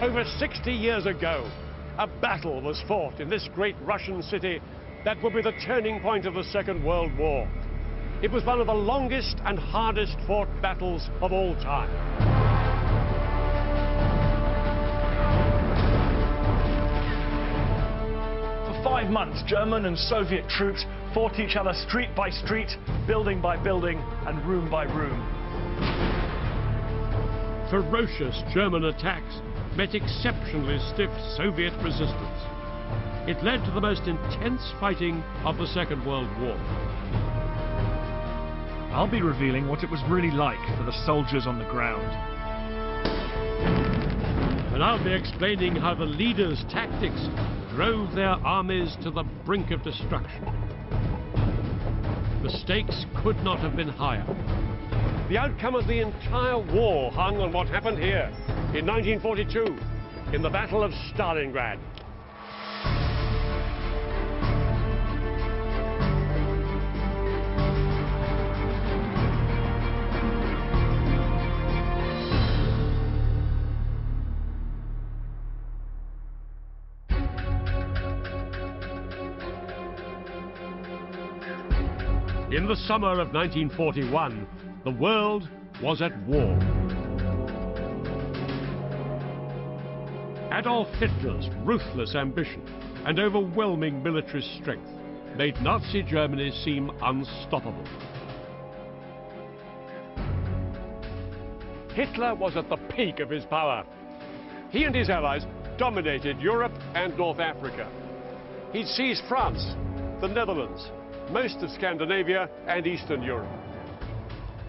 Over 60 years ago, a battle was fought in this great Russian city that would be the turning point of the Second World War. It was one of the longest and hardest fought battles of all time. For 5 months, German and Soviet troops fought each other street by street, building by building, and room by room. Ferocious German attacks met exceptionally stiff Soviet resistance. It led to the most intense fighting of the Second World War. I'll be revealing what it was really like for the soldiers on the ground. And I'll be explaining how the leaders' tactics drove their armies to the brink of destruction. The stakes could not have been higher. The outcome of the entire war hung on what happened here in 1942, in the Battle of Stalingrad. In the summer of 1941, the world was at war. Adolf Hitler's ruthless ambition and overwhelming military strength made Nazi Germany seem unstoppable. Hitler was at the peak of his power. He and his allies dominated Europe and North Africa. He'd seized France, the Netherlands, most of Scandinavia and Eastern Europe.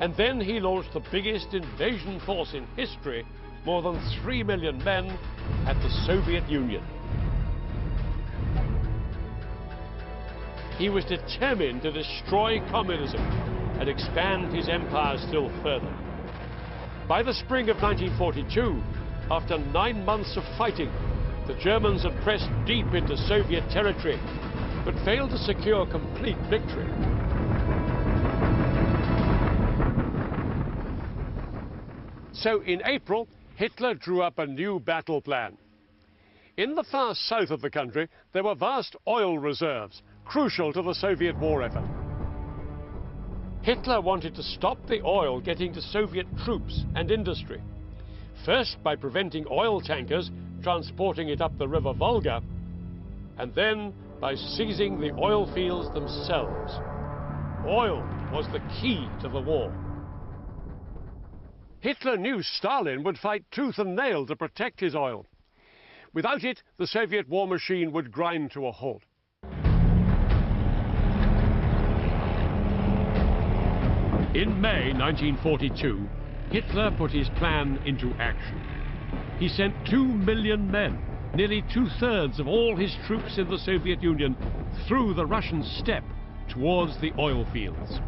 And then he launched the biggest invasion force in history, more than 3 million men, at the Soviet Union. He was determined to destroy communism and expand his empire still further. By the spring of 1942, after 9 months of fighting, the Germans had pressed deep into Soviet territory, but failed to secure complete victory. So in April, Hitler drew up a new battle plan. In the far south of the country, there were vast oil reserves, crucial to the Soviet war effort. Hitler wanted to stop the oil getting to Soviet troops and industry, first by preventing oil tankers transporting it up the river Volga, and then by seizing the oil fields themselves. Oil was the key to the war. Hitler knew Stalin would fight tooth and nail to protect his oil. Without it, the Soviet war machine would grind to a halt. In May 1942, Hitler put his plan into action. He sent 2 million men, nearly 2/3 of all his troops in the Soviet Union, through the Russian steppe towards the oil fields.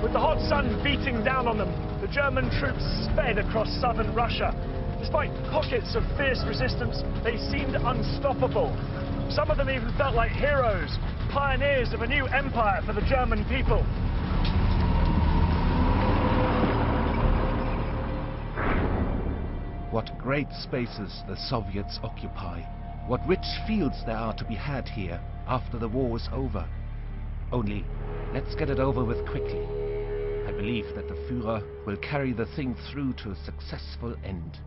With the hot sun beating down on them, the German troops sped across southern Russia. Despite pockets of fierce resistance, they seemed unstoppable. Some of them even felt like heroes, pioneers of a new empire for the German people. What great spaces the Soviets occupy. What rich fields there are to be had here after the war is over. Only, let's get it over with quickly. I believe that the Führer will carry the thing through to a successful end.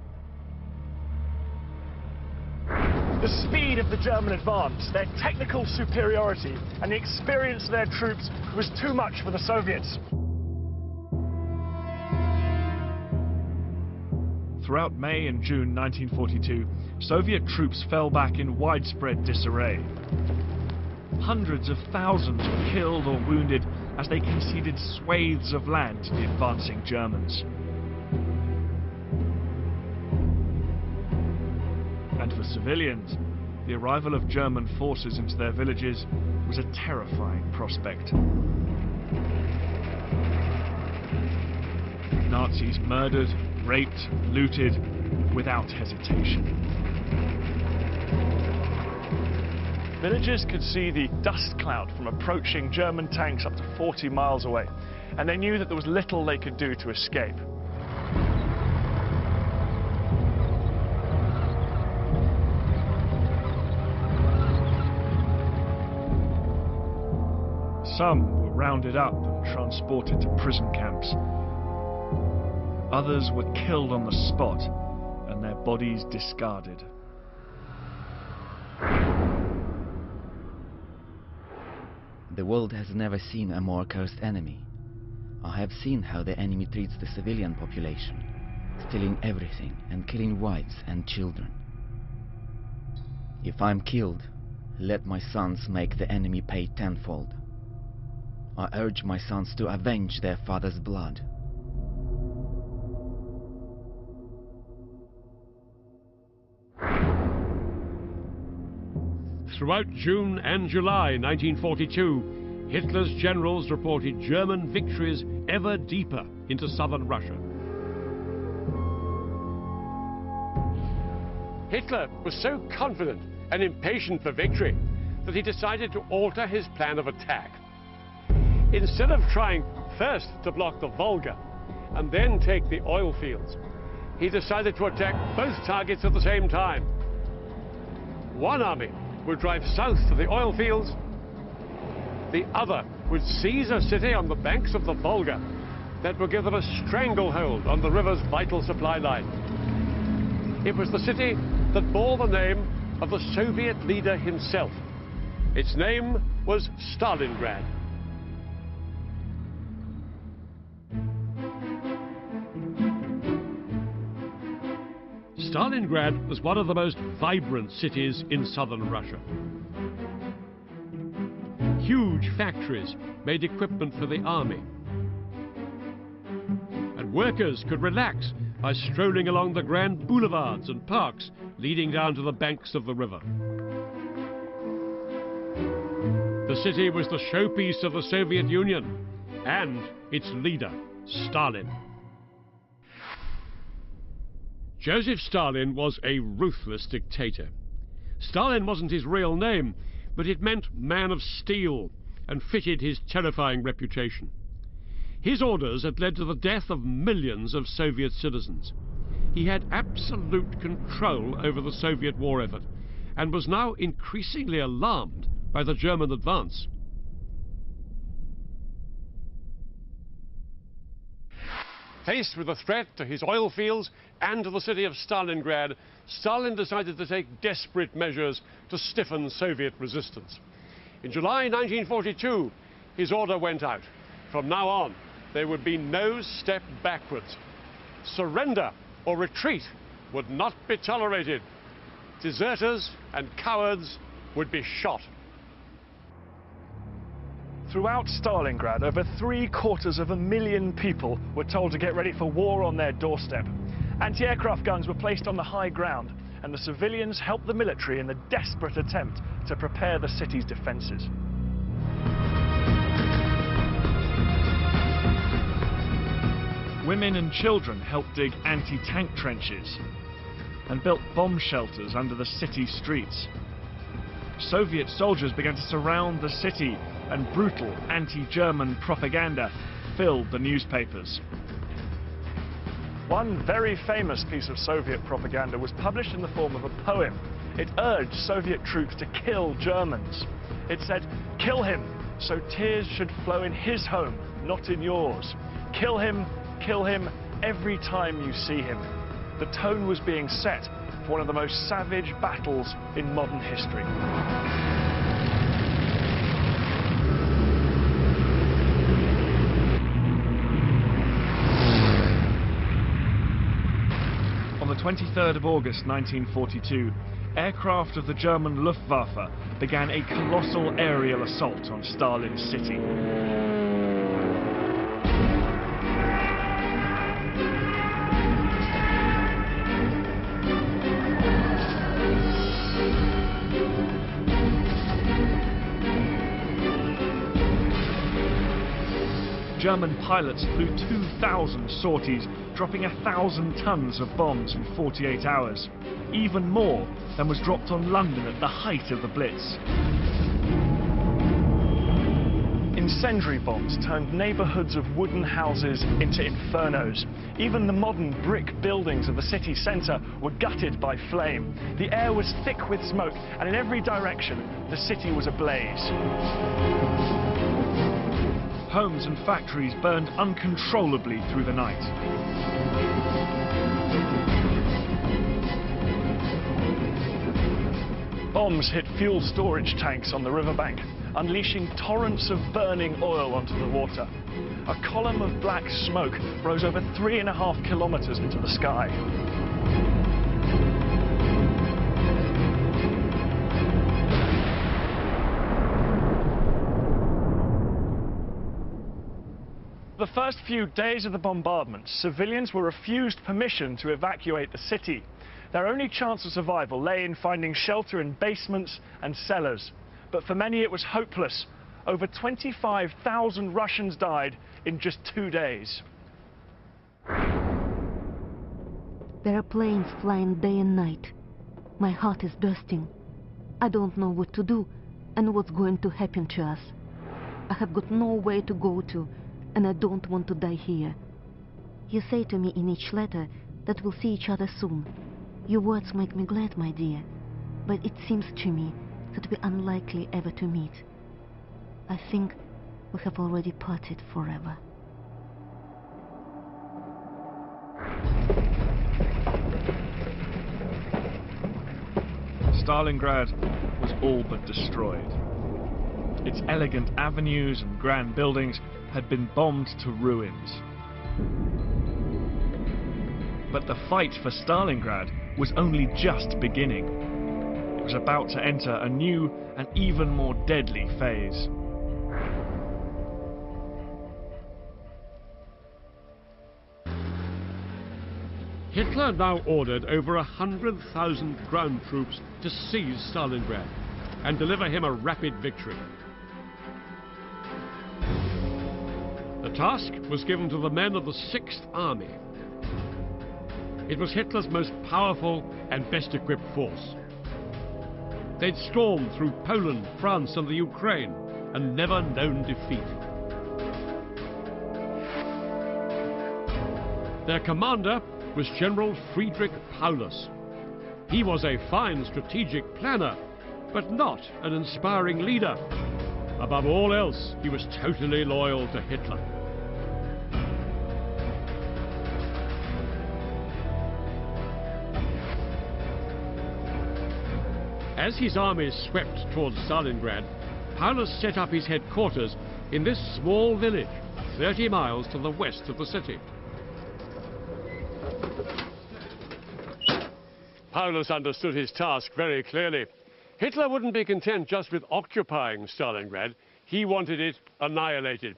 The speed of the German advance, their technical superiority, and the experience of their troops was too much for the Soviets. Throughout May and June 1942, Soviet troops fell back in widespread disarray. Hundreds of thousands were killed or wounded as they conceded swathes of land to the advancing Germans. And for civilians, the arrival of German forces into their villages was a terrifying prospect. Nazis murdered, raped, looted, without hesitation. Villagers could see the dust cloud from approaching German tanks up to 40 miles away, and they knew that there was little they could do to escape. Some were rounded up and transported to prison camps. Others were killed on the spot and their bodies discarded. The world has never seen a more cursed enemy. I have seen how the enemy treats the civilian population, stealing everything and killing wives and children. If I'm killed, let my sons make the enemy pay tenfold. I urge my sons to avenge their father's blood. Throughout June and July 1942, Hitler's generals reported German victories ever deeper into southern Russia. Hitler was so confident and impatient for victory that he decided to alter his plan of attack. Instead of trying first to block the Volga and then take the oil fields, he decided to attack both targets at the same time. One army would drive south to the oil fields. The other would seize a city on the banks of the Volga that would give them a stranglehold on the river's vital supply line. It was the city that bore the name of the Soviet leader himself. Its name was Stalingrad. Stalingrad was one of the most vibrant cities in southern Russia. Huge factories made equipment for the army, and workers could relax by strolling along the grand boulevards and parks leading down to the banks of the river. The city was the showpiece of the Soviet Union and its leader, Stalin. Joseph Stalin was a ruthless dictator. Stalin wasn't his real name, but it meant man of steel and fitted his terrifying reputation. His orders had led to the death of millions of Soviet citizens. He had absolute control over the Soviet war effort and was now increasingly alarmed by the German advance. Faced with the threat to his oil fields and to the city of Stalingrad, Stalin decided to take desperate measures to stiffen Soviet resistance. In July 1942, his order went out. From now on, there would be no step backwards. Surrender or retreat would not be tolerated. Deserters and cowards would be shot. Throughout Stalingrad, over 750,000 people were told to get ready for war on their doorstep. Anti-aircraft guns were placed on the high ground, and the civilians helped the military in the desperate attempt to prepare the city's defences. Women and children helped dig anti-tank trenches and built bomb shelters under the city streets. Soviet soldiers began to surround the city, and brutal anti-German propaganda filled the newspapers. One very famous piece of Soviet propaganda was published in the form of a poem. It urged Soviet troops to kill Germans. It said, "Kill him, so tears should flow in his home, not in yours. Kill him, every time you see him." The tone was being set for one of the most savage battles in modern history. On the 23rd of August 1942, aircraft of the German Luftwaffe began a colossal aerial assault on Stalin's city. German pilots flew 2,000 sorties, dropping 1,000 tons of bombs in 48 hours, even more than was dropped on London at the height of the Blitz. Incendiary bombs turned neighbourhoods of wooden houses into infernos. Even the modern brick buildings of the city centre were gutted by flame. The air was thick with smoke, and in every direction the city was ablaze. Homes and factories burned uncontrollably through the night. Bombs hit fuel storage tanks on the riverbank, unleashing torrents of burning oil onto the water. A column of black smoke rose over 3.5 kilometers into the sky. The first few days of the bombardment, civilians were refused permission to evacuate the city. Their only chance of survival lay in finding shelter in basements and cellars. But for many it was hopeless. Over 25,000 Russians died in just 2 days. There are planes flying day and night. My heart is bursting. I don't know what to do and what's going to happen to us. I have got nowhere to go to, and I don't want to die here. You say to me in each letter that we'll see each other soon. Your words make me glad, my dear, but it seems to me that we're unlikely ever to meet. I think we have already parted forever. Stalingrad was all but destroyed. Its elegant avenues and grand buildings had been bombed to ruins. But the fight for Stalingrad was only just beginning. It was about to enter a new and even more deadly phase. Hitler now ordered over 100,000 ground troops to seize Stalingrad and deliver him a rapid victory. The task was given to the men of the 6th Army. It was Hitler's most powerful and best equipped force. They'd stormed through Poland, France and the Ukraine and never known defeat. Their commander was General Friedrich Paulus. He was a fine strategic planner, but not an inspiring leader. Above all else, he was totally loyal to Hitler. As his armies swept towards Stalingrad, Paulus set up his headquarters in this small village, 30 miles to the west of the city. Paulus understood his task very clearly. Hitler wouldn't be content just with occupying Stalingrad. He wanted it annihilated.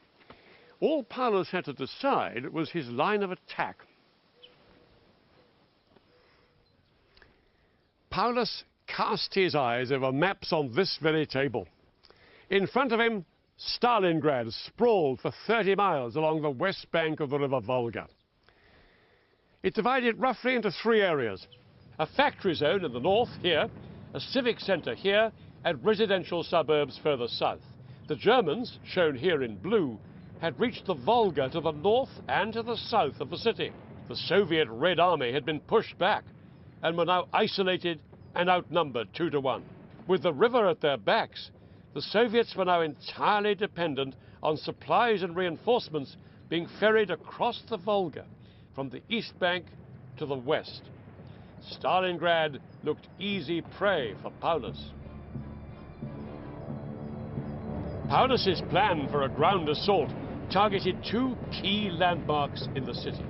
All Paulus had to decide was his line of attack. Paulus cast his eyes over maps on this very table. In front of him, Stalingrad sprawled for 30 miles along the west bank of the river Volga. It divided roughly into 3 areas. A factory zone in the north here, a civic centre here, and residential suburbs further south. The Germans, shown here in blue, had reached the Volga to the north and to the south of the city. The Soviet Red Army had been pushed back and were now isolated and outnumbered 2 to 1. With the river at their backs, the Soviets were now entirely dependent on supplies and reinforcements being ferried across the Volga from the east bank to the west. Stalingrad looked easy prey for Paulus. Paulus's plan for a ground assault targeted 2 key landmarks in the city.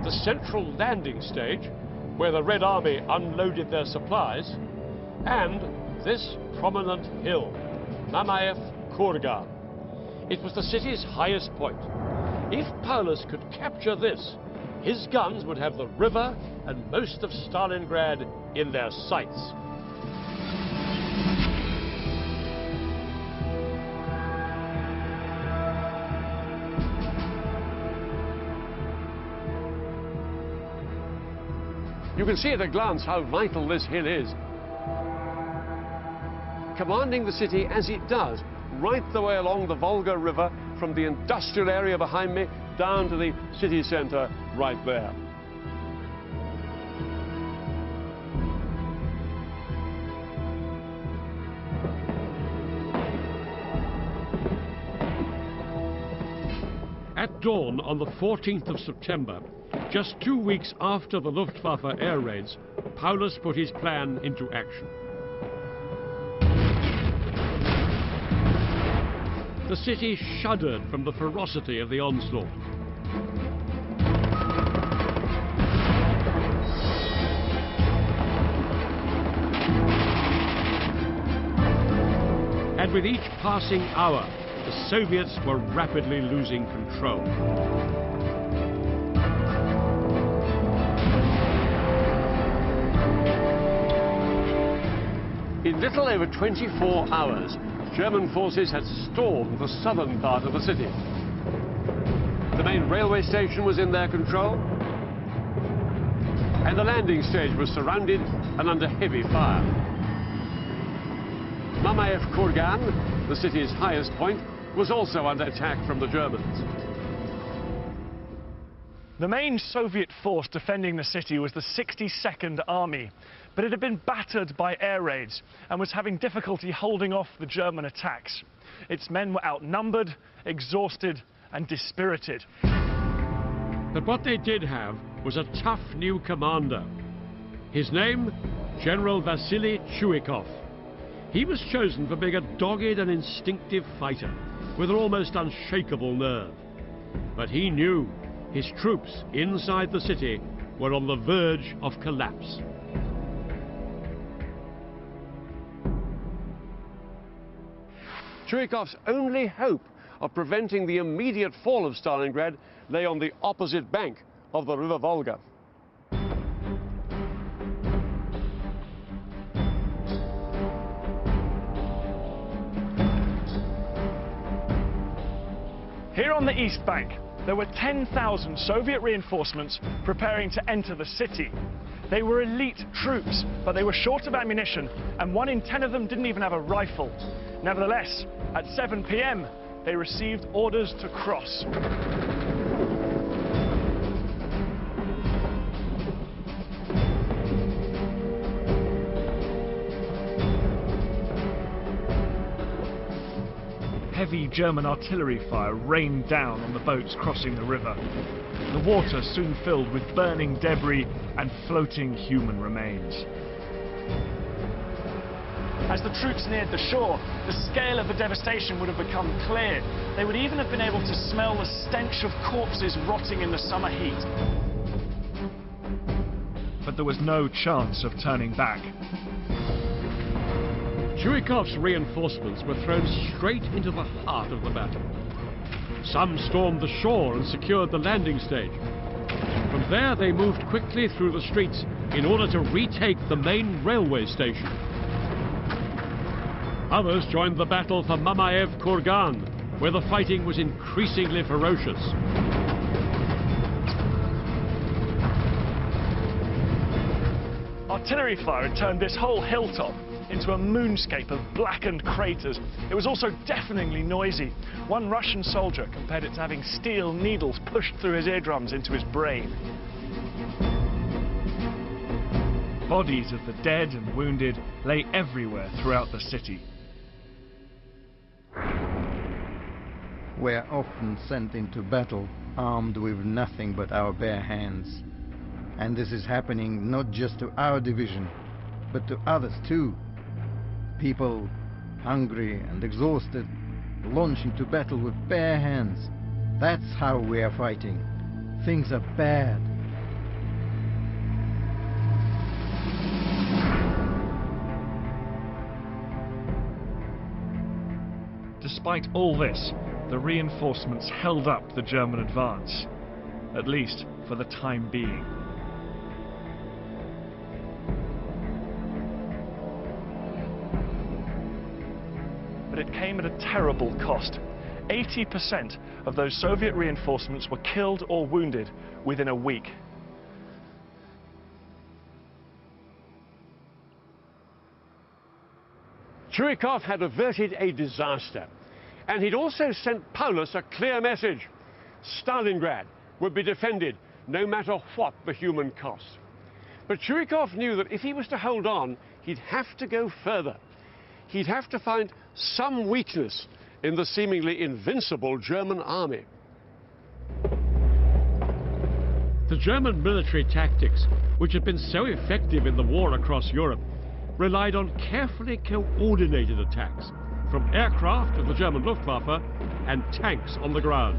The central landing stage, where the Red Army unloaded their supplies, and this prominent hill, Mamayev Kurgan. It was the city's highest point. If Paulus could capture this, his guns would have the river and most of Stalingrad in their sights. You can see at a glance how vital this hill is. Commanding the city as it does, right the way along the Volga River, from the industrial area behind me down to the city centre right there. At dawn on the 14th of September, just 2 weeks after the Luftwaffe air raids, Paulus put his plan into action. The city shuddered from the ferocity of the onslaught. And with each passing hour, the Soviets were rapidly losing control. In little over 24 hours, German forces had stormed the southern part of the city. The main railway station was in their control, and the landing stage was surrounded and under heavy fire. Mamayev Kurgan, the city's highest point, was also under attack from the Germans. The main Soviet force defending the city was the 62nd Army, but it had been battered by air raids and was having difficulty holding off the German attacks. Its men were outnumbered, exhausted and dispirited. But what they did have was a tough new commander. His name, General Vasily Chuikov. He was chosen for being a dogged and instinctive fighter with an almost unshakable nerve. But he knew his troops inside the city were on the verge of collapse. Chuikov's only hope of preventing the immediate fall of Stalingrad lay on the opposite bank of the River Volga. Here on the east bank, there were 10,000 Soviet reinforcements preparing to enter the city. They were elite troops, but they were short of ammunition, and 1 in 10 of them didn't even have a rifle. Nevertheless, at 7 p.m., they received orders to cross. Heavy German artillery fire rained down on the boats crossing the river. The water soon filled with burning debris and floating human remains. As the troops neared the shore, the scale of the devastation would have become clear. They would even have been able to smell the stench of corpses rotting in the summer heat. But there was no chance of turning back. Chuikov's reinforcements were thrown straight into the heart of the battle. Some stormed the shore and secured the landing stage. From there they moved quickly through the streets in order to retake the main railway station. Others joined the battle for Mamayev Kurgan, where the fighting was increasingly ferocious. Artillery fire had turned this whole hilltop into a moonscape of blackened craters. It was also deafeningly noisy. One Russian soldier compared it to having steel needles pushed through his eardrums into his brain. Bodies of the dead and wounded lay everywhere throughout the city. We are often sent into battle armed with nothing but our bare hands. And this is happening not just to our division, but to others too. People, hungry and exhausted, launch into battle with bare hands. That's how we are fighting. Things are bad. Despite all this, the reinforcements held up the German advance, at least for the time being. But it came at a terrible cost. 80% of those Soviet reinforcements were killed or wounded within a week. Churikov had averted a disaster, and he'd also sent Paulus a clear message. Stalingrad would be defended no matter what the human cost. But Churikov knew that if he was to hold on, he'd have to go further. He'd have to find some weakness in the seemingly invincible German army. The German military tactics, which had been so effective in the war across Europe, relied on carefully coordinated attacks from aircraft of the German Luftwaffe and tanks on the ground.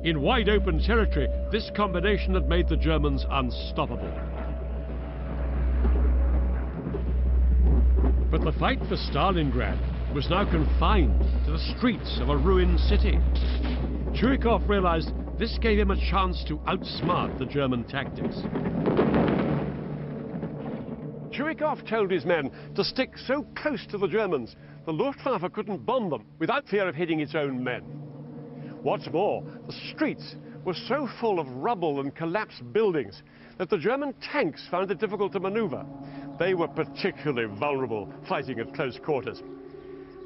In wide open territory, this combination had made the Germans unstoppable. But the fight for Stalingrad was now confined to the streets of a ruined city. Churikov realized this gave him a chance to outsmart the German tactics. Churikov told his men to stick so close to the Germans the Luftwaffe couldn't bomb them without fear of hitting its own men. What's more, the streets were so full of rubble and collapsed buildings that the German tanks found it difficult to maneuver. They were particularly vulnerable fighting at close quarters.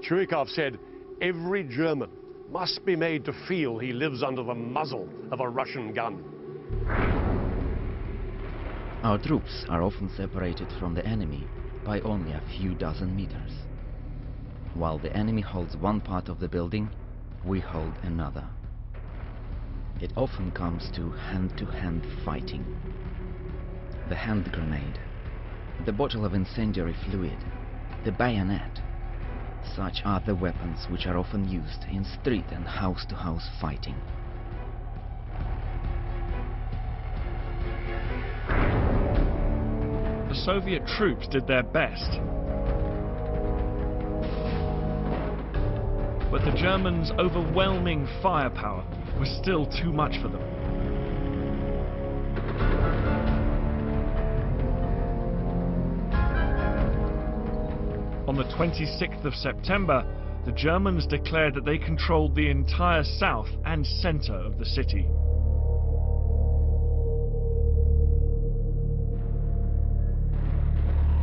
Churikov said, "Every German must be made to feel he lives under the muzzle of a Russian gun." Our troops are often separated from the enemy by only a few dozen meters. While the enemy holds one part of the building, we hold another. It often comes to hand-to-hand fighting. The hand grenade, the bottle of incendiary fluid, the bayonet. Such are the weapons which are often used in street and house-to-house fighting. The Soviet troops did their best. But the Germans' overwhelming firepower was still too much for them. On the 26th of September, the Germans declared that they controlled the entire south and center of the city.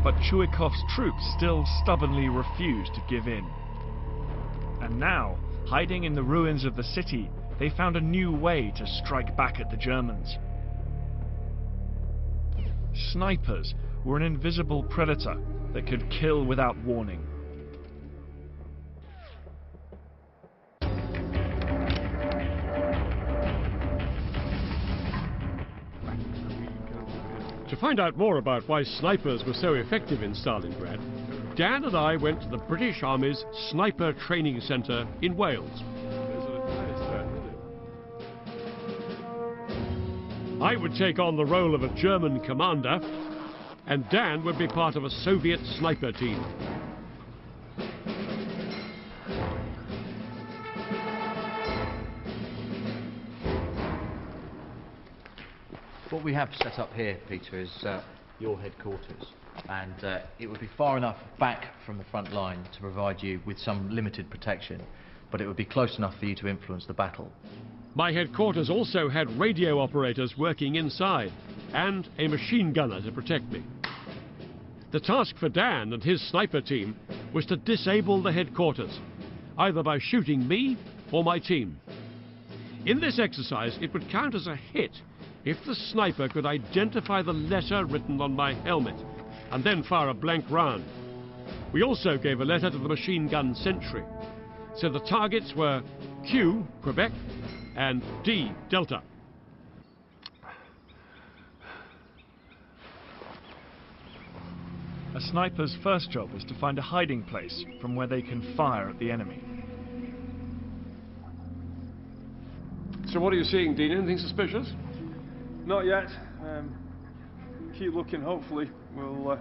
But Churikov's troops still stubbornly refused to give in. And now, hiding in the ruins of the city, they found a new way to strike back at the Germans. Snipers were an invisible predator that could kill without warning. To find out more about why snipers were so effective in Stalingrad, Dan and I went to the British Army's Sniper Training Centre in Wales. I would take on the role of a German commander, and Dan would be part of a Soviet sniper team. What we have set up here, Peter, is your headquarters, and it would be far enough back from the front line to provide you with some limited protection, but it would be close enough for you to influence the battle. My headquarters also had radio operators working inside, and a machine gunner to protect me. The task for Dan and his sniper team was to disable the headquarters, either by shooting me or my team. In this exercise, it would count as a hit if the sniper could identify the letter written on my helmet and then fire a blank round. We also gave a letter to the machine gun sentry. So the targets were Q, Quebec, and D, Delta. A sniper's first job is to find a hiding place from where they can fire at the enemy. So what are you seeing, Dean? Anything suspicious? Not yet. Keep looking. Hopefully we'll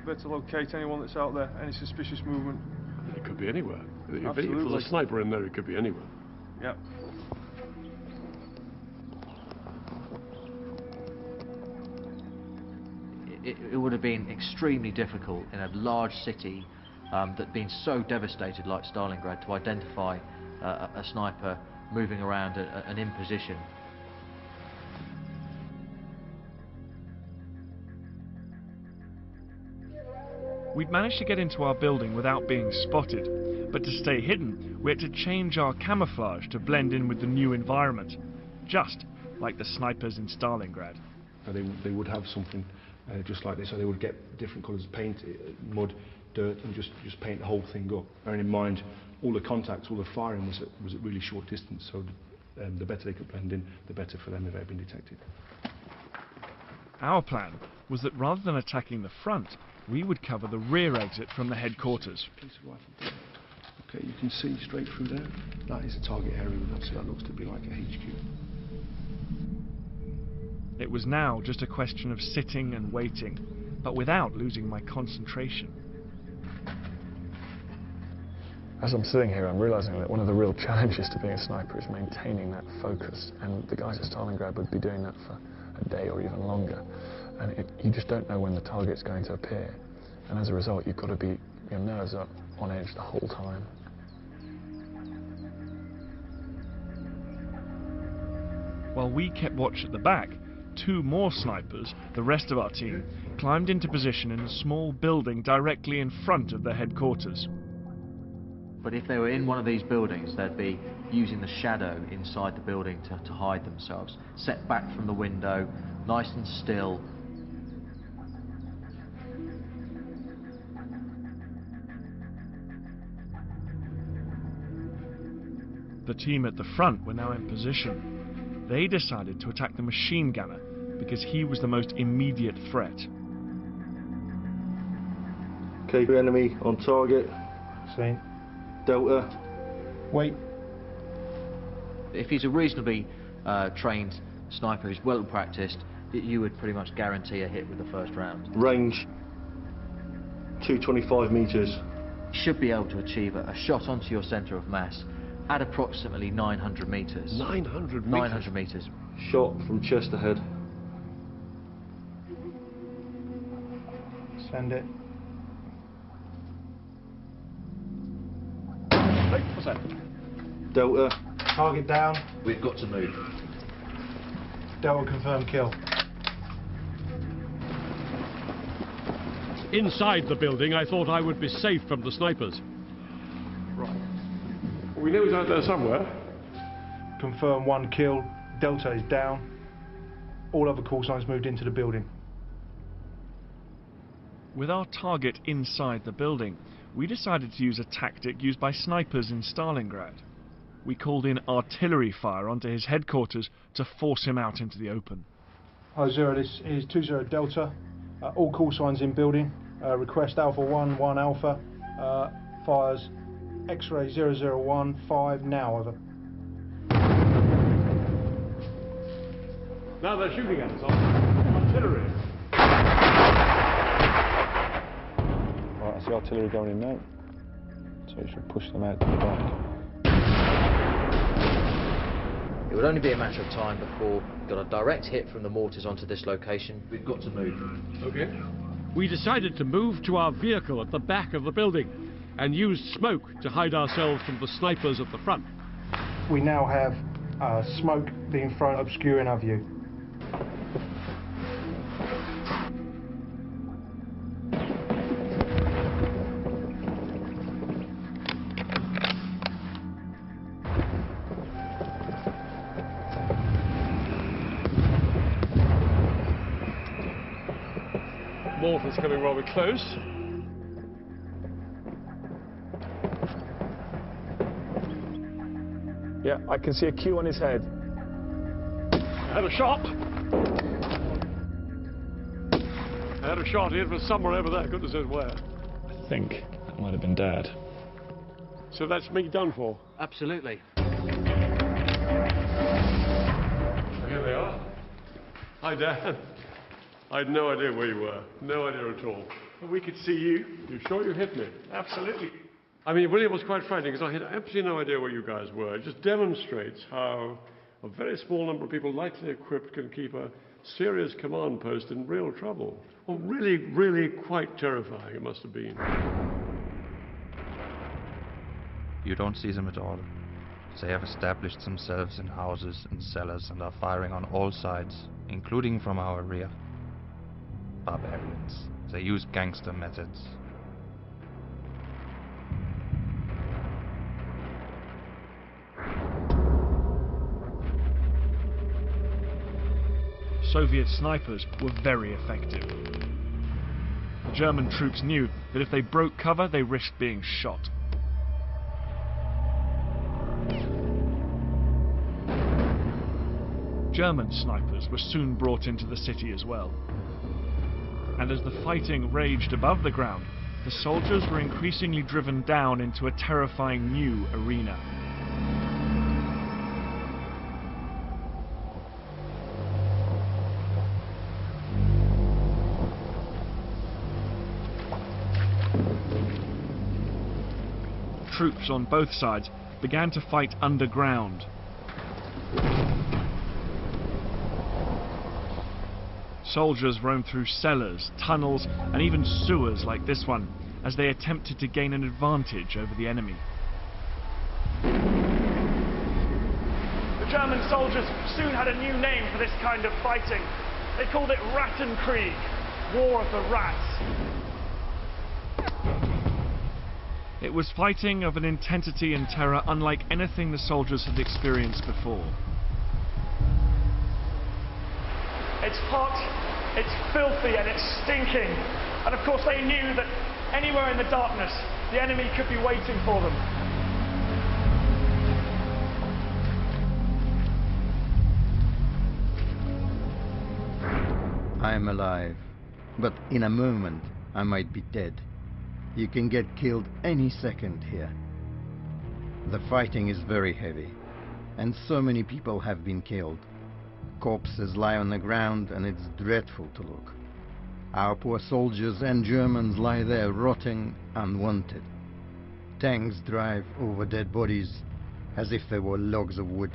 be able to locate anyone that's out there. Any suspicious movement. It could be anywhere. If Absolutely. there's a sniper in there, it could be anywhere. Yep. It would have been extremely difficult in a large city that been so devastated like Stalingrad to identify a sniper moving around and in position. We'd managed to get into our building without being spotted, but to stay hidden, we had to change our camouflage to blend in with the new environment, just like the snipers in Stalingrad. They would have something just like this, so they would get different colours of paint, mud, dirt, and just paint the whole thing up. Bearing in mind, all the contacts, all the firing was at really short distance, so the better they could blend in, the better for them if they had been detected. Our plan was that rather than attacking the front, we would cover the rear exit from the headquarters. Okay, you can see straight through there. That is a target area, so that looks to be like a HQ. It was now just a question of sitting and waiting, but without losing my concentration. As I'm sitting here, I'm realising that one of the real challenges to being a sniper is maintaining that focus, and the guys at Stalingrad would be doing that for a day or even longer, and you just don't know when the target's going to appear, and as a result you've got to be, your nerves are on edge the whole time. While we kept watch at the back, 2 more snipers, the rest of our team, climbed into position in a small building directly in front of their headquarters. But if they were in one of these buildings, they'd be using the shadow inside the building to hide themselves, set back from the window, nice and still. The team at the front were now in position. They decided to attack the machine gunner because he was the most immediate threat. Okay, enemy on target. Seen. Delta. Wait. If he's a reasonably trained sniper who's well practiced, you would pretty much guarantee a hit with the first round. Range 225 metres. You should be able to achieve a shot onto your centre of mass at approximately 900 metres. 900 metres? 900 metres. Shot from chest ahead. Send it. What's that? Delta. Target down. We've got to move. Delta confirm kill. Inside the building, I thought I would be safe from the snipers. Right. We know he's out there somewhere. Confirm 1 kill. Delta is down. All other call signs moved into the building. With our target inside the building, we decided to use a tactic used by snipers in Stalingrad. We called in artillery fire onto his headquarters to force him out into the open. Hi Zero, this is 20 Delta. All call signs in building. Request Alpha 1, 1 Alpha. Fires X-ray 001, 5 now, over. Now they're shooting at us. Artillery. Right, I see artillery going in now, so you should push them out to the back. It would only be a matter of time before we got a direct hit from the mortars onto this location. We've got to move. Okay. We decided to move to our vehicle at the back of the building and used smoke to hide ourselves from the snipers at the front. We now have smoke being thrown, obscuring our view. Mortar's coming rather close. Yeah, I can see a Q on his head. I had a shot. I had a shot in from somewhere over there, goodness knows where. I think that might have been Dad. So that's me done for. Absolutely. Here they are. Hi, Dan. I had no idea where you were. No idea at all. But we could see you. You sure you hit me? Absolutely. I mean, William was quite frightening because I had absolutely no idea where you guys were. It just demonstrates how a very small number of people lightly equipped can keep a serious command post in real trouble. Well, really, really quite terrifying it must have been. You don't see them at all. They have established themselves in houses and cellars and are firing on all sides, including from our rear. Barbarians. They use gangster methods. Soviet snipers were very effective. The German troops knew that if they broke cover, they risked being shot. German snipers were soon brought into the city as well. And as the fighting raged above the ground, the soldiers were increasingly driven down into a terrifying new arena. Troops on both sides began to fight underground. Soldiers roamed through cellars, tunnels, and even sewers like this one, as they attempted to gain an advantage over the enemy. The German soldiers soon had a new name for this kind of fighting. They called it Rattenkrieg, War of the Rats. It was fighting of an intensity and terror unlike anything the soldiers had experienced before. It's hot, it's filthy, and it's stinking. And of course they knew that anywhere in the darkness, the enemy could be waiting for them. I'm alive, but in a moment I might be dead. You can get killed any second here. The fighting is very heavy, and so many people have been killed. Corpses lie on the ground, and it's dreadful to look. Our poor soldiers and Germans lie there rotting unwanted. Tanks drive over dead bodies as if they were logs of wood.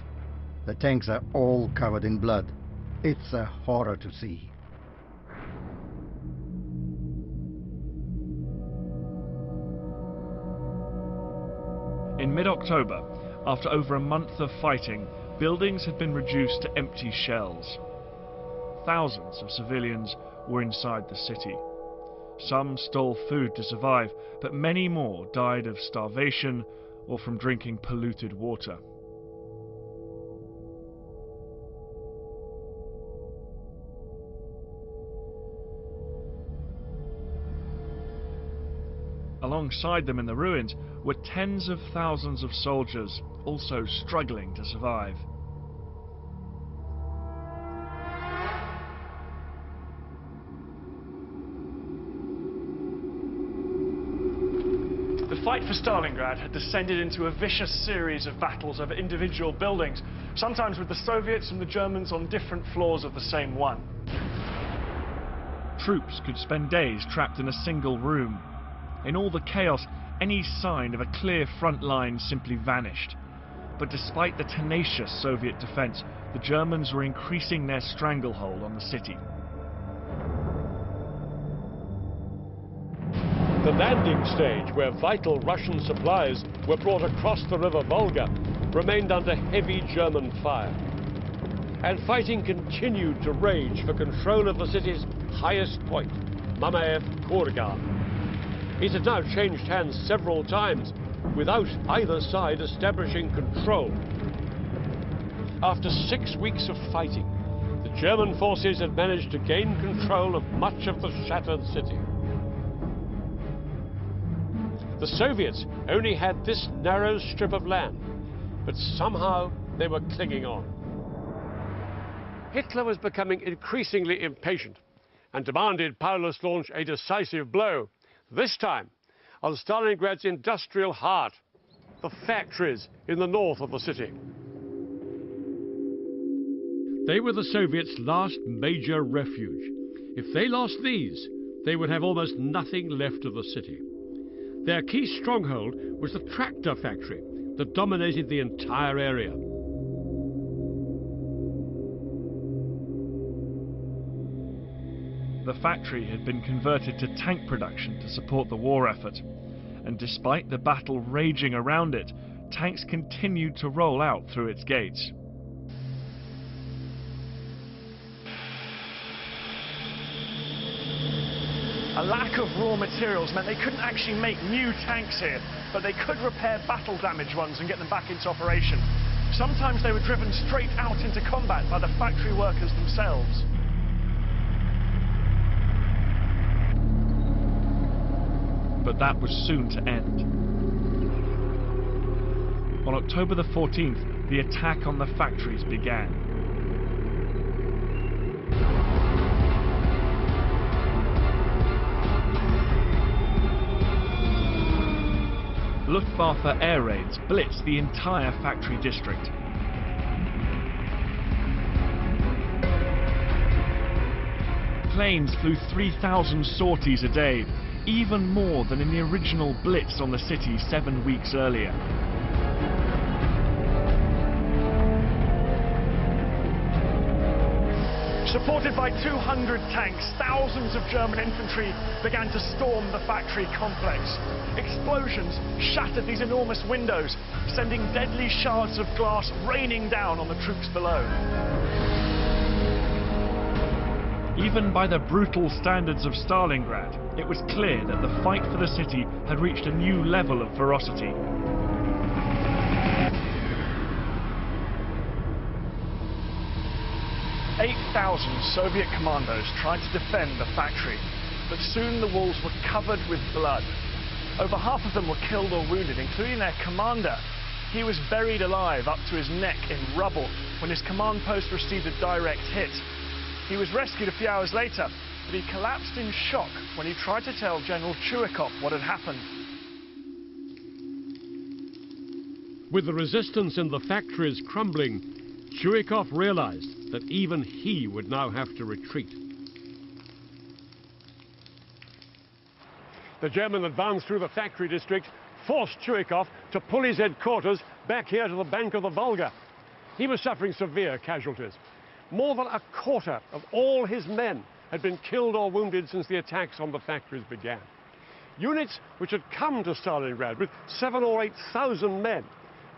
The tanks are all covered in blood. It's a horror to see. In mid-October, after over a month of fighting, buildings had been reduced to empty shells. Thousands of civilians were inside the city. Some stole food to survive, but many more died of starvation or from drinking polluted water. Alongside them in the ruins were tens of thousands of soldiers, also struggling to survive. The fight for Stalingrad had descended into a vicious series of battles over individual buildings, sometimes with the Soviets and the Germans on different floors of the same one. Troops could spend days trapped in a single room. In all the chaos, any sign of a clear front line simply vanished. But despite the tenacious Soviet defense, the Germans were increasing their stranglehold on the city. The landing stage, where vital Russian supplies were brought across the river Volga, remained under heavy German fire. And fighting continued to rage for control of the city's highest point, Mamayev-Kurgan. It had now changed hands several times, without either side establishing control. After 6 weeks of fighting, the German forces had managed to gain control of much of the shattered city. The Soviets only had this narrow strip of land, but somehow they were clinging on. Hitler was becoming increasingly impatient and demanded Paulus launch a decisive blow, this time on Stalingrad's industrial heart, the factories in the north of the city. They were the Soviets' last major refuge. If they lost these, they would have almost nothing left of the city. Their key stronghold was the tractor factory that dominated the entire area. The factory had been converted to tank production to support the war effort, and despite the battle raging around it, tanks continued to roll out through its gates. A lack of raw materials meant they couldn't actually make new tanks here, but they could repair battle-damaged ones and get them back into operation. Sometimes they were driven straight out into combat by the factory workers themselves. but that was soon to end. On October the 14th, the attack on the factories began. Luftwaffe air raids blitzed the entire factory district. Planes flew 3,000 sorties a day, even more than in the original blitz on the city 7 weeks earlier. Supported by 200 tanks, thousands of German infantry began to storm the factory complex. Explosions shattered these enormous windows, sending deadly shards of glass raining down on the troops below. Even by the brutal standards of Stalingrad, it was clear that the fight for the city had reached a new level of ferocity. 8,000 Soviet commandos tried to defend the factory, but soon the walls were covered with blood. Over half of them were killed or wounded, including their commander. He was buried alive up to his neck in rubble when his command post received a direct hit. He was rescued a few hours later, but he collapsed in shock when he tried to tell General Chuikov what had happened. With the resistance in the factories crumbling, Chuikov realized that even he would now have to retreat. The German advance through the factory district forced Chuikov to pull his headquarters back here to the bank of the Volga. He was suffering severe casualties. More than a quarter of all his men had been killed or wounded since the attacks on the factories began. Units which had come to Stalingrad with 7,000 or 8,000 men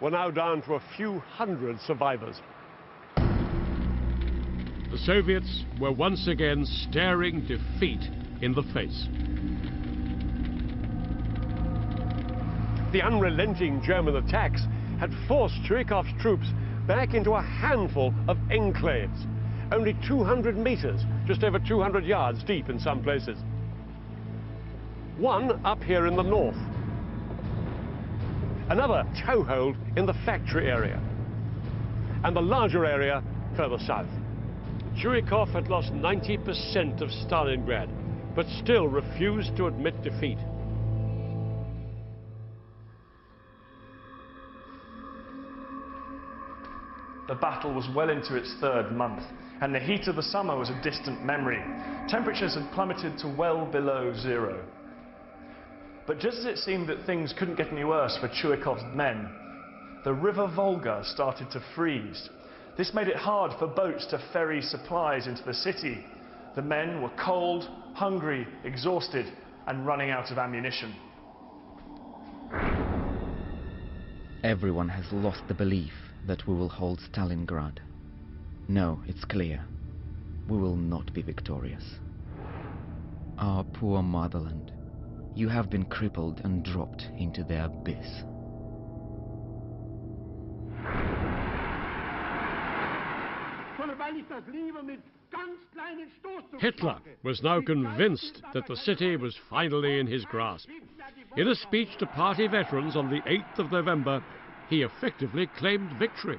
were now down to a few hundred survivors. The Soviets were once again staring defeat in the face. The unrelenting German attacks had forced Chuikov's troops back into a handful of enclaves, only 200 meters, just over 200 yards deep in some places. One up here in the north, another toehold in the factory area, and the larger area further south. Chuikov had lost 90% of Stalingrad, but still refused to admit defeat. The battle was well into its third month, and the heat of the summer was a distant memory. Temperatures had plummeted to well below zero. But just as it seemed that things couldn't get any worse for Chuikov's men, the river Volga started to freeze. This made it hard for boats to ferry supplies into the city. The men were cold, hungry, exhausted, and running out of ammunition. Everyone has lost the belief that we will hold Stalingrad. No, it's clear. We will not be victorious. Our poor motherland, you have been crippled and dropped into the abyss. Hitler was now convinced that the city was finally in his grasp. In a speech to party veterans on the 8th of November, he effectively claimed victory.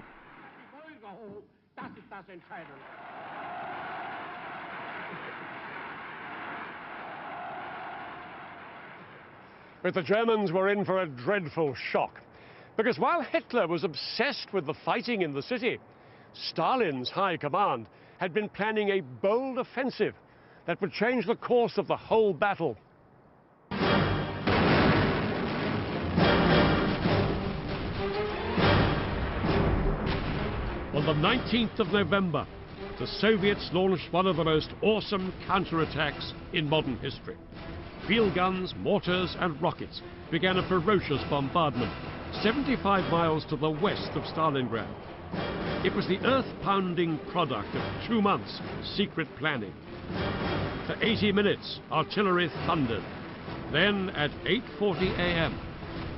But the Germans were in for a dreadful shock, because while Hitler was obsessed with the fighting in the city, Stalin's high command had been planning a bold offensive that would change the course of the whole battle. On the 19th of November, the Soviets launched one of the most awesome counterattacks in modern history. Field guns, mortars and rockets began a ferocious bombardment 75 miles to the west of Stalingrad. It was the earth-pounding product of 2 months' secret planning. For 80 minutes, artillery thundered. Then, at 8:40 a.m.,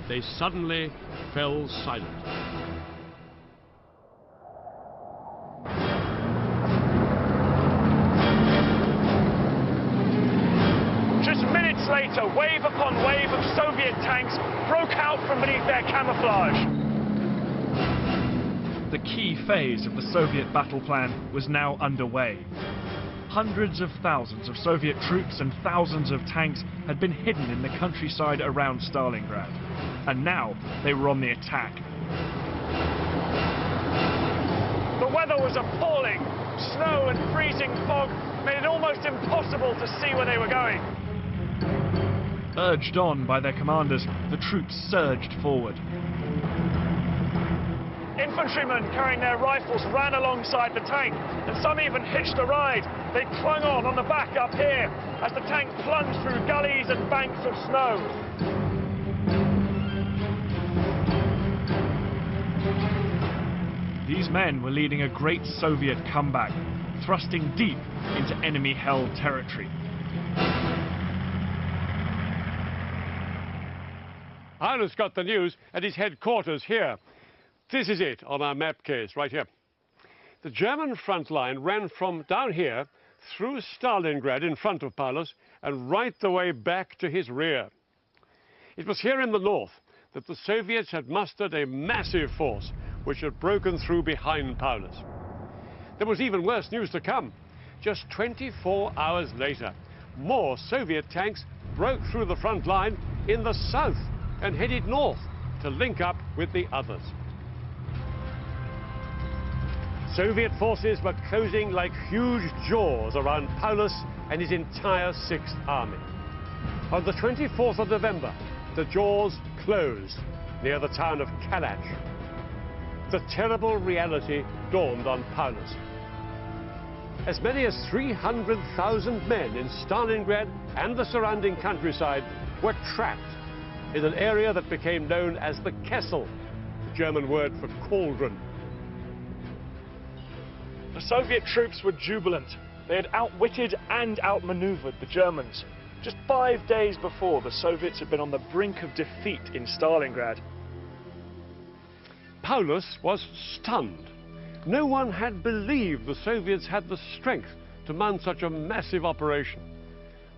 they suddenly fell silent. Later, wave upon wave of broke out from beneath their camouflage. The key phase of the Soviet battle plan was now underway. Hundreds of thousands of Soviet troops and thousands of tanks had been hidden in the countryside around Stalingrad, and now they were on the attack. The weather was appalling. Snow and freezing fog made it almost impossible to see where they were going. Urged on by their commanders, the troops surged forward. Infantrymen carrying their rifles ran alongside the tank, and some even hitched a ride. They clung on the back up here, as the tank plunged through gullies and banks of snow. These men were leading a great Soviet comeback, thrusting deep into enemy-held territory. Paulus got the news at his headquarters here. This is it on our map case, right here. The German front line ran from down here through Stalingrad in front of Paulus and right the way back to his rear. It was here in the north that the Soviets had mustered a massive force which had broken through behind Paulus. There was even worse news to come. Just 24 hours later, more Soviet tanks broke through the front line in the south and headed north to link up with the others. Soviet forces were closing like huge jaws around Paulus and his entire 6th Army. On the 24th of November, the jaws closed near the town of Kalach. The terrible reality dawned on Paulus. As many as 300,000 men in Stalingrad and the surrounding countryside were trapped in an area that became known as the Kessel, the German word for cauldron. The Soviet troops were jubilant. They had outwitted and outmaneuvered the Germans. Just 5 days before, the Soviets had been on the brink of defeat in Stalingrad. Paulus was stunned. No one had believed the Soviets had the strength to mount such a massive operation.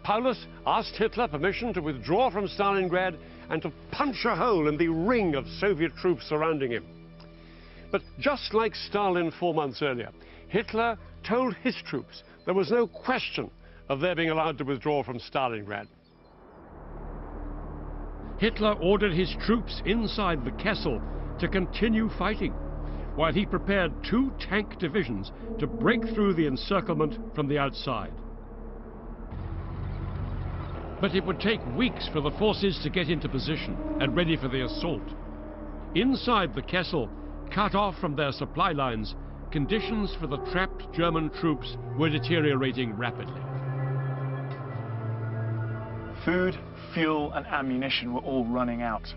Paulus asked Hitler permission to withdraw from Stalingrad and to punch a hole in the ring of Soviet troops surrounding him. But just like Stalin 4 months earlier, Hitler told his troops there was no question of their being allowed to withdraw from Stalingrad. Hitler ordered his troops inside the Kessel to continue fighting, while he prepared 2 tank divisions to break through the encirclement from the outside. But it would take weeks for the forces to get into position and ready for the assault. Inside the Kessel, cut off from their supply lines, conditions for the trapped German troops were deteriorating rapidly. Food, fuel and ammunition were all running out.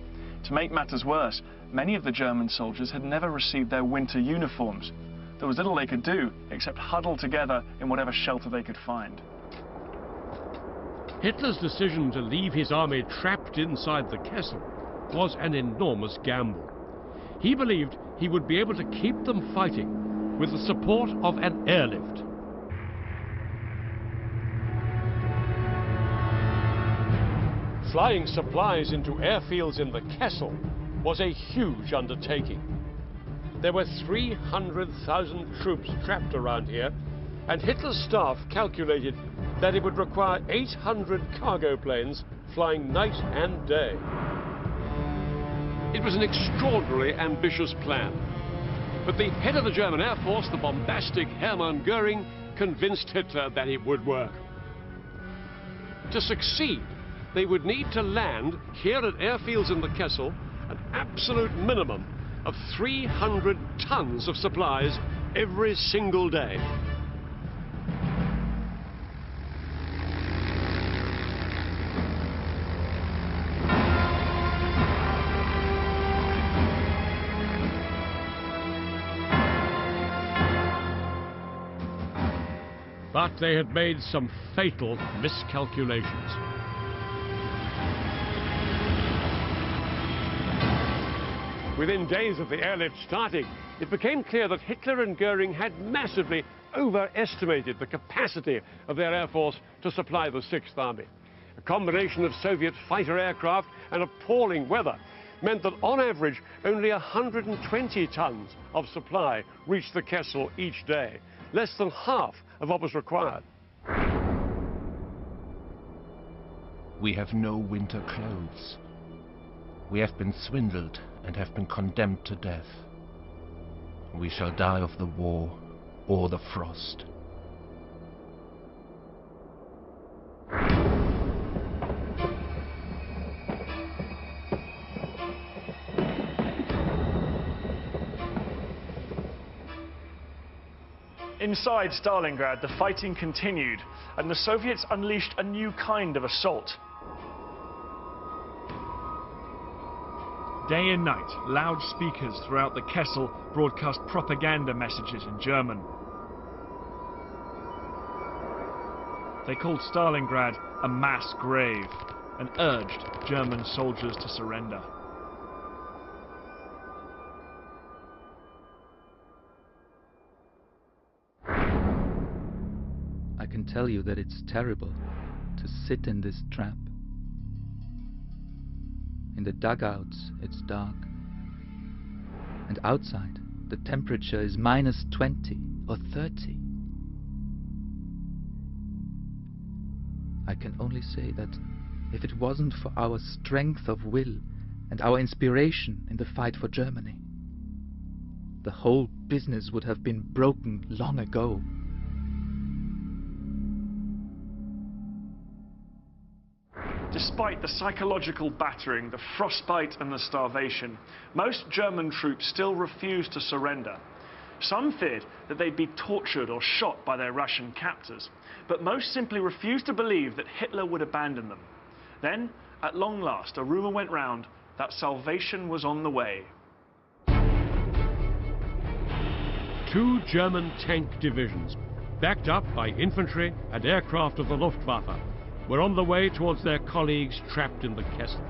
To make matters worse, many of the German soldiers had never received their winter uniforms. There was little they could do except huddle together in whatever shelter they could find. Hitler's decision to leave his army trapped inside the Kessel was an enormous gamble. He believed he would be able to keep them fighting with the support of an airlift. Flying supplies into airfields in the Kessel was a huge undertaking. There were 300,000 troops trapped around here, and Hitler's staff calculated that it would require 800 cargo planes flying night and day. It was an extraordinarily ambitious plan, but the head of the German Air Force, the bombastic Hermann Göring, convinced Hitler that it would work. To succeed, they would need to land here at airfields in the Kessel an absolute minimum of 300 tons of supplies every single day. But they had made some fatal miscalculations. Within days of the airlift starting, it became clear that Hitler and Göring had massively overestimated the capacity of their air force to supply the 6th Army. A combination of Soviet fighter aircraft and appalling weather meant that on average only 120 tons of supply reached the Kessel each day, less than half of what was required. We have no winter clothes. We have been swindled and have been condemned to death. We shall die of the war or the frost. Inside Stalingrad, the fighting continued, and the Soviets unleashed a new kind of assault. Day and night, loudspeakers throughout the Kessel broadcast propaganda messages in German. They called Stalingrad a mass grave and urged German soldiers to surrender. I can tell you that it's terrible to sit in this trap. In the dugouts, it's dark. And outside, the temperature is -20 or 30. I can only say that if it wasn't for our strength of will and our inspiration in the fight for Germany, the whole business would have been broken long ago. Despite the psychological battering, the frostbite and the starvation, most German troops still refused to surrender. Some feared that they'd be tortured or shot by their Russian captors, but most simply refused to believe that Hitler would abandon them. Then, at long last, a rumour went round that salvation was on the way. 2 German tank divisions, backed up by infantry and aircraft of the Luftwaffe, were on the way towards their colleagues trapped in the Kessel.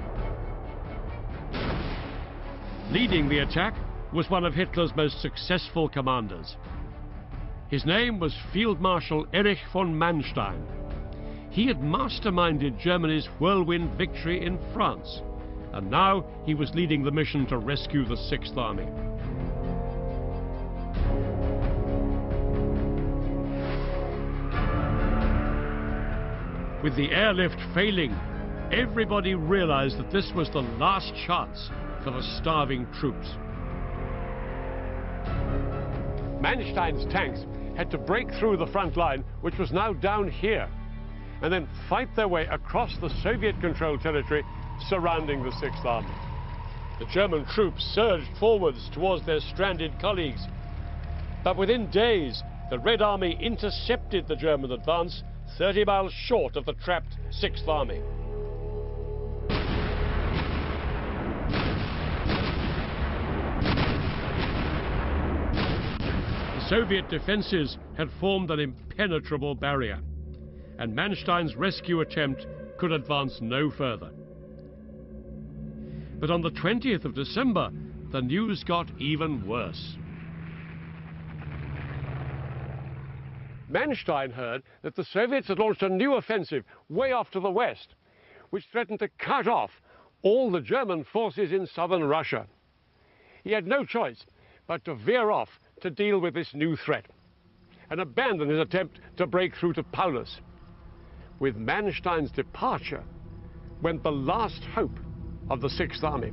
Leading the attack was one of Hitler's most successful commanders. His name was Field Marshal Erich von Manstein. He had masterminded Germany's whirlwind victory in France, and now he was leading the mission to rescue the Sixth Army. With the airlift failing, everybody realized that this was the last chance for the starving troops. Manstein's tanks had to break through the front line, which was now down here, and then fight their way across the Soviet-controlled territory surrounding the Sixth Army. The German troops surged forwards towards their stranded colleagues, but within days, the Red Army intercepted the German advance 30 miles short of the trapped Sixth Army. The Soviet defenses had formed an impenetrable barrier, and Manstein's rescue attempt could advance no further. But on the 20th of December, the news got even worse. Manstein heard that the Soviets had launched a new offensive way off to the west, which threatened to cut off all the German forces in southern Russia. He had no choice but to veer off to deal with this new threat and abandon his attempt to break through to Paulus. With Manstein's departure went the last hope of the Sixth Army.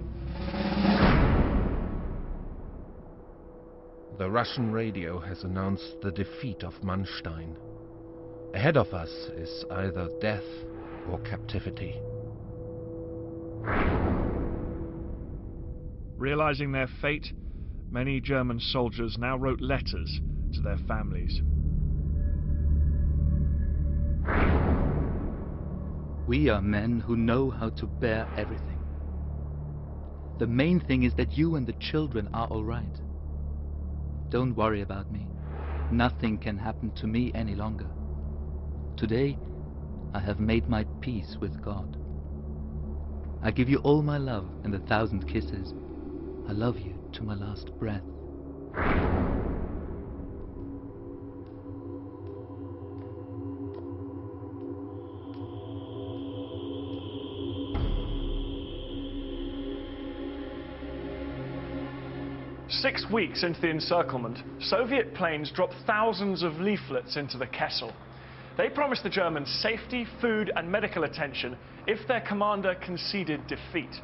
The Russian radio has announced the defeat of Manstein. Ahead of us is either death or captivity. Realizing their fate, many German soldiers now wrote letters to their families. We are men who know how to bear everything. The main thing is that you and the children are all right. Don't worry about me. Nothing can happen to me any longer. Today, I have made my peace with God. I give you all my love and 1,000 kisses. I love you to my last breath. 6 weeks into the encirclement, Soviet planes dropped thousands of leaflets into the Kessel. They promised the Germans safety, food and medical attention if their commander conceded defeat.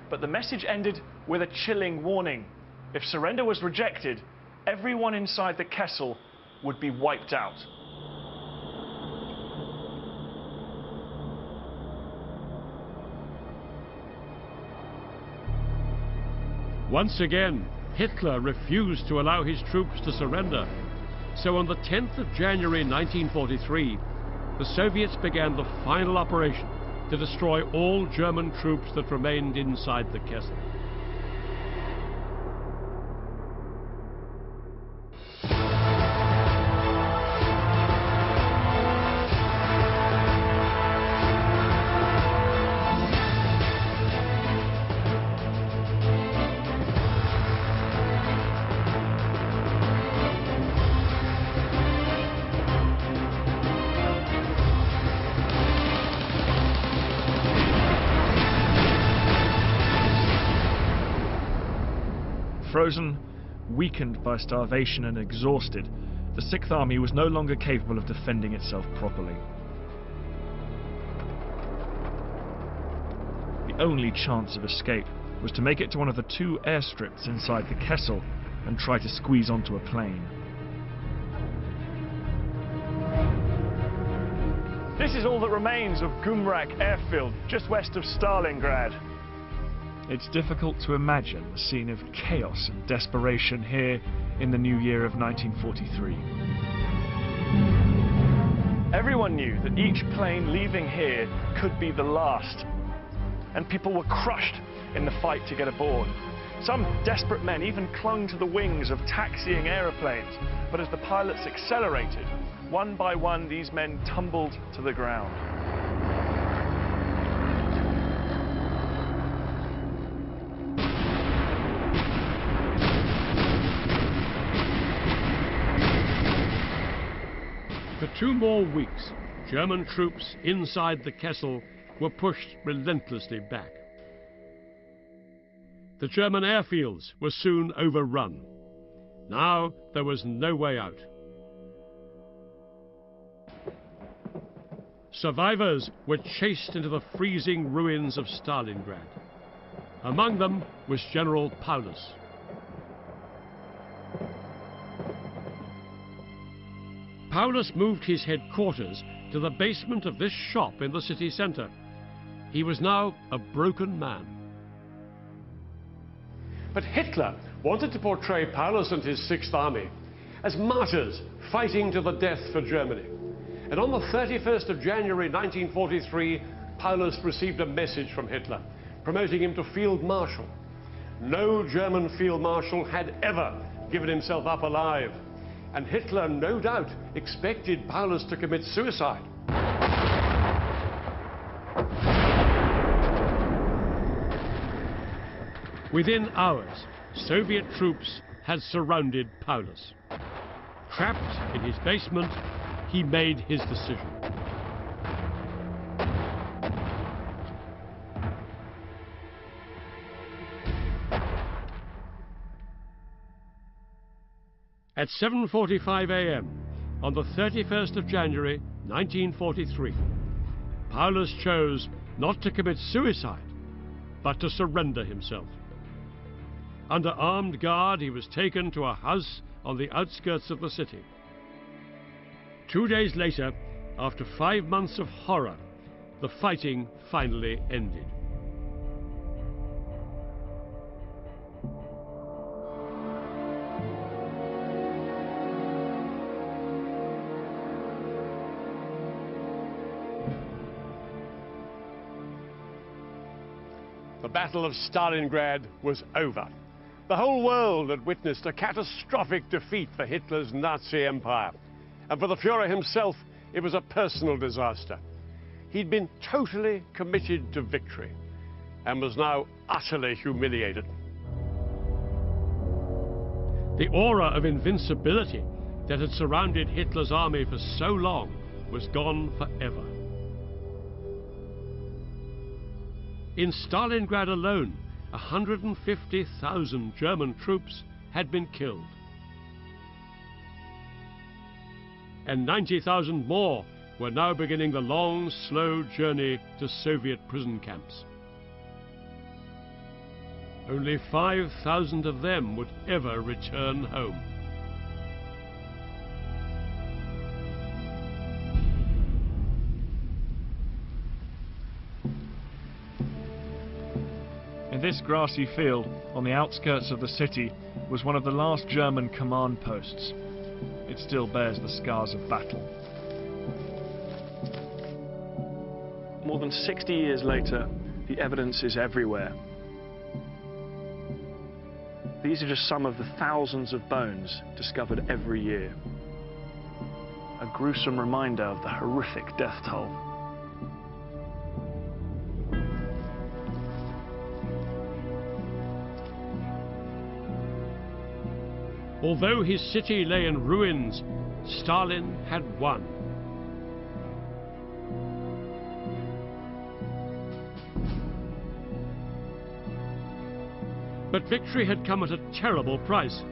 But the message ended with a chilling warning. If surrender was rejected, everyone inside the Kessel would be wiped out. Once again, Hitler refused to allow his troops to surrender. So on the 10th of January 1943, the Soviets began the final operation to destroy all German troops that remained inside the Kessel. Frozen, weakened by starvation and exhausted, the Sixth Army was no longer capable of defending itself properly. The only chance of escape was to make it to one of the 2 airstrips inside the Kessel and try to squeeze onto a plane. This is all that remains of Gumrak airfield, just west of Stalingrad. It's difficult to imagine the scene of chaos and desperation here in the new year of 1943. Everyone knew that each plane leaving here could be the last, and people were crushed in the fight to get aboard. Some desperate men even clung to the wings of taxiing aeroplanes, but as the pilots accelerated, one by one these men tumbled to the ground. For 2 more weeks, German troops inside the Kessel were pushed relentlessly back. The German airfields were soon overrun. Now there was no way out. Survivors were chased into the freezing ruins of Stalingrad. Among them was General Paulus. Paulus moved his headquarters to the basement of this shop in the city centre. He was now a broken man. But Hitler wanted to portray Paulus and his Sixth Army as martyrs fighting to the death for Germany. And on the 31st of January 1943, Paulus received a message from Hitler, promoting him to Field Marshal. No German Field Marshal had ever given himself up alive, and Hitler no doubt expected Paulus to commit suicide. Within hours, Soviet troops had surrounded Paulus. Trapped in his basement, he made his decision. At 7:45 a.m. on the 31st of January 1943, Paulus chose not to commit suicide, but to surrender himself. Under armed guard, he was taken to a house on the outskirts of the city. 2 days later, after 5 months of horror, the fighting finally ended. The Battle of Stalingrad was over. The whole world had witnessed a catastrophic defeat for Hitler's Nazi empire. And for the Führer himself, it was a personal disaster. He'd been totally committed to victory and was now utterly humiliated. The aura of invincibility that had surrounded Hitler's army for so long was gone forever. In Stalingrad alone, 150,000 German troops had been killed. And 90,000 more were now beginning the long, slow journey to Soviet prison camps. Only 5,000 of them would ever return home. In this grassy field, on the outskirts of the city, was one of the last German command posts. It still bears the scars of battle. More than 60 years later, the evidence is everywhere. These are just some of the thousands of bones discovered every year. A gruesome reminder of the horrific death toll. Although his city lay in ruins, Stalin had won. But victory had come at a terrible price.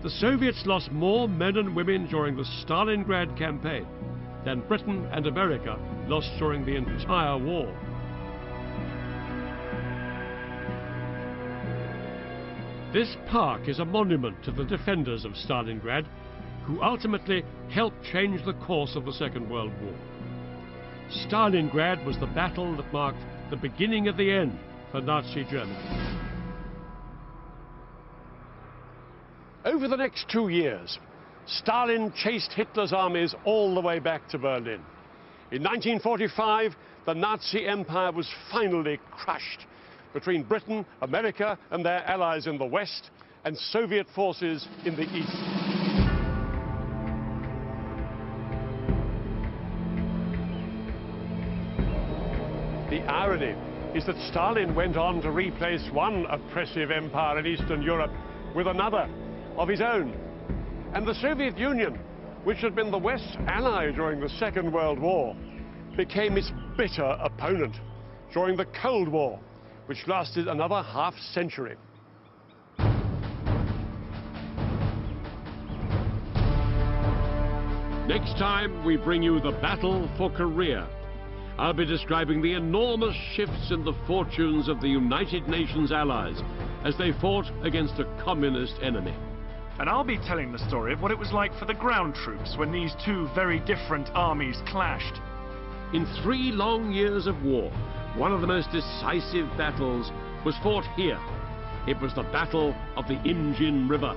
The Soviets lost more men and women during the Stalingrad campaign than Britain and America lost during the entire war. This park is a monument to the defenders of Stalingrad, who ultimately helped change the course of the Second World War. Stalingrad was the battle that marked the beginning of the end for Nazi Germany. Over the next 2 years, Stalin chased Hitler's armies all the way back to Berlin. In 1945, the Nazi Empire was finally crushed between Britain, America and their allies in the West, and Soviet forces in the East. The irony is that Stalin went on to replace one oppressive empire in Eastern Europe with another of his own. And the Soviet Union, which had been the West's ally during the Second World War, became its bitter opponent during the Cold War, which lasted another half-century. Next time we bring you the battle for Korea. I'll be describing the enormous shifts in the fortunes of the United Nations allies as they fought against a communist enemy. And I'll be telling the story of what it was like for the ground troops when these two very different armies clashed. In 3 long years of war, one of the most decisive battles was fought here. It was the Battle of the Imjin River.